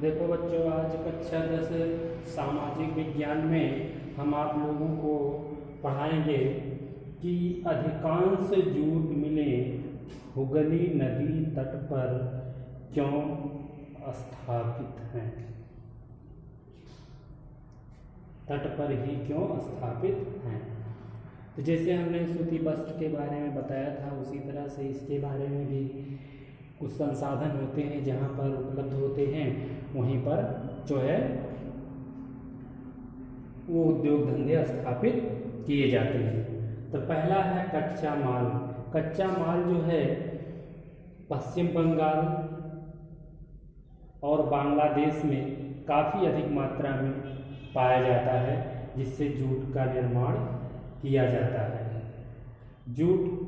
देखो बच्चों, आज कक्षा 10 सामाजिक विज्ञान में हम आप लोगों को पढ़ाएंगे कि अधिकांश जूट मिलें हुगली नदी तट पर क्यों स्थापित हैं। तट पर ही क्यों स्थापित हैं। तो जैसे हमने सूती वस्त्र के बारे में बताया था, उसी तरह से इसके बारे में भी कुछ संसाधन होते हैं जहाँ पर उपलब्ध होते हैं, वहीं पर जो है वो उद्योग धंधे स्थापित किए जाते हैं। तो पहला है कच्चा माल। कच्चा माल जो है पश्चिम बंगाल और बांग्लादेश में काफ़ी अधिक मात्रा में पाया जाता है, जिससे जूट का निर्माण किया जाता है। जूट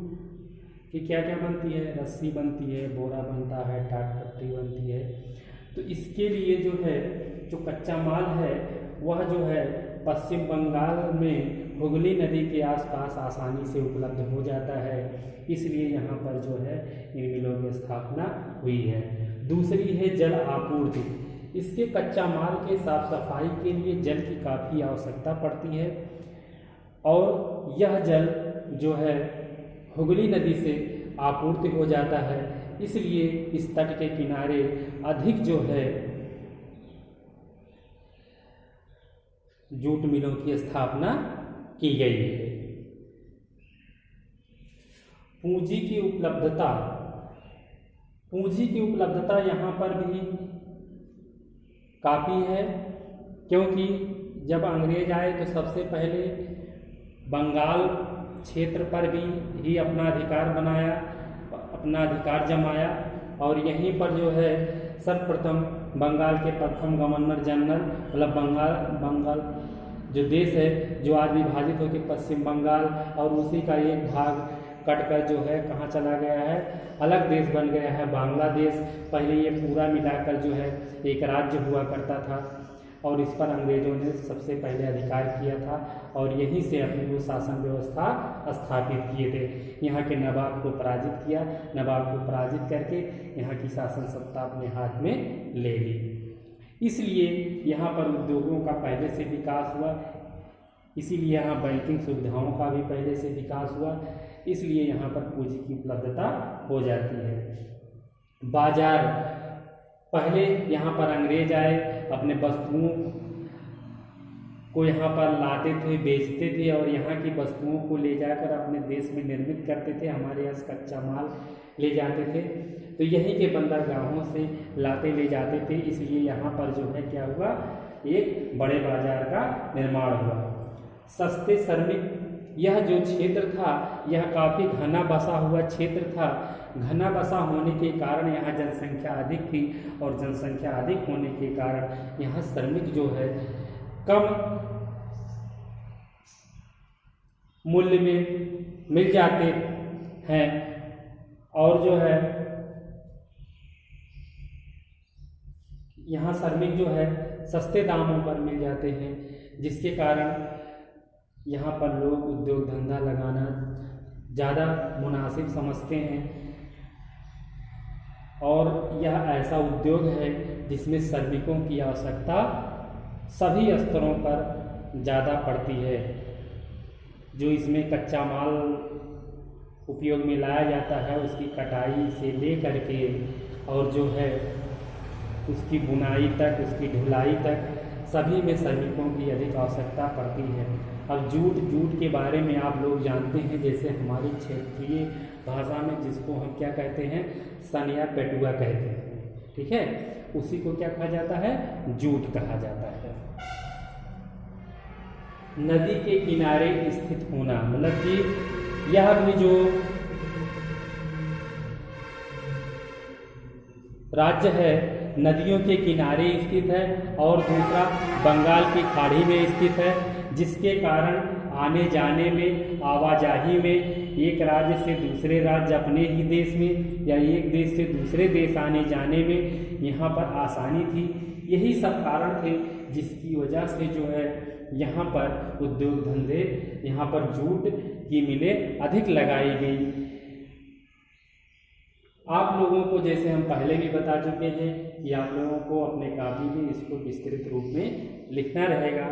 कि क्या क्या बनती है, रस्सी बनती है, बोरा बनता है, टाट पट्टी बनती है। तो इसके लिए जो है जो कच्चा माल है वह जो है पश्चिम बंगाल में हुगली नदी के आसपास आसानी से उपलब्ध हो जाता है, इसलिए यहाँ पर जो है इन मिलों की स्थापना हुई है। दूसरी है जल आपूर्ति। इसके कच्चा माल के साफ सफाई के लिए जल की काफ़ी आवश्यकता पड़ती है और यह जल जो है हुगली नदी से आपूर्ति हो जाता है, इसलिए इस तट के किनारे अधिक जो है जूट मिलों की स्थापना की गई है। पूंजी की उपलब्धता। पूंजी की उपलब्धता यहाँ पर भी काफ़ी है, क्योंकि जब अंग्रेज आए तो सबसे पहले बंगाल क्षेत्र पर भी ही अपना अधिकार बनाया, अपना अधिकार जमाया और यहीं पर जो है सर्वप्रथम बंगाल के प्रथम गवर्नर जनरल, मतलब बंगाल जो देश है जो आज विभाजित होकर पश्चिम बंगाल और उसी का एक भाग कटकर जो है कहाँ चला गया है, अलग देश बन गया है बांग्लादेश। पहले ये पूरा मिलाकर जो है एक राज्य हुआ करता था और इस पर अंग्रेजों ने सबसे पहले अधिकार किया था और यहीं से अपनी वो शासन व्यवस्था स्थापित किए थे। यहाँ के नवाब को पराजित किया, नवाब को पराजित करके यहाँ की शासन सत्ता अपने हाथ में ले ली। इसलिए यहाँ पर उद्योगों का पहले से विकास हुआ, इसीलिए यहाँ बैंकिंग सुविधाओं का भी पहले से विकास हुआ, इसलिए यहाँ पर पूंजी की उपलब्धता हो जाती है। बाजार। पहले यहाँ पर अंग्रेज आए, अपने वस्तुओं को यहाँ पर लाते थे, बेचते थे और यहाँ की वस्तुओं को ले जाकर अपने देश में निर्मित करते थे, हमारे यहाँ कच्चा माल ले जाते थे। तो यहीं के बंदरगाहों से लाते ले जाते थे, इसलिए यहाँ पर जो है क्या हुआ, एक बड़े बाजार का निर्माण हुआ। सस्ते श्रमिक। यह जो क्षेत्र था यह काफ़ी घना बसा हुआ क्षेत्र था। घना बसा होने के कारण यहाँ जनसंख्या अधिक थी और जनसंख्या अधिक होने के कारण यहाँ श्रमिक जो है कम मूल्य में मिल जाते हैं और जो है यहाँ श्रमिक जो है सस्ते दामों पर मिल जाते हैं, जिसके कारण यहाँ पर लोग उद्योग धंधा लगाना ज़्यादा मुनासिब समझते हैं और यह ऐसा उद्योग है जिसमें श्रमिकों की आवश्यकता सभी स्तरों पर ज़्यादा पड़ती है। जो इसमें कच्चा माल उपयोग में लाया जाता है उसकी कटाई से ले करके और जो है उसकी बुनाई तक, उसकी ढुलाई तक सभी में श्रमिकों की अधिक आवश्यकता पड़ती है। अब जूट के बारे में आप लोग जानते हैं, जैसे हमारी क्षेत्रीय भाषा में जिसको हम क्या कहते हैं, सन या पेटुआ कहते हैं, ठीक है, उसी को क्या कहा जाता है, जूट कहा जाता है। नदी के किनारे स्थित होना, मतलब कि यह भी जो राज्य है नदियों के किनारे स्थित है और दूसरा बंगाल की खाड़ी में स्थित है, जिसके कारण आने जाने में, आवाजाही में, एक राज्य से दूसरे राज्य अपने ही देश में या एक देश से दूसरे देश आने जाने में यहाँ पर आसानी थी। यही सब कारण थे जिसकी वजह से जो है यहाँ पर उद्योग धंधे, यहाँ पर जूट की मिलें अधिक लगाई गई। आप लोगों को जैसे हम पहले भी बता चुके हैं कि आप लोगों को अपने कॉपी में इसको विस्तृत रूप में लिखना रहेगा।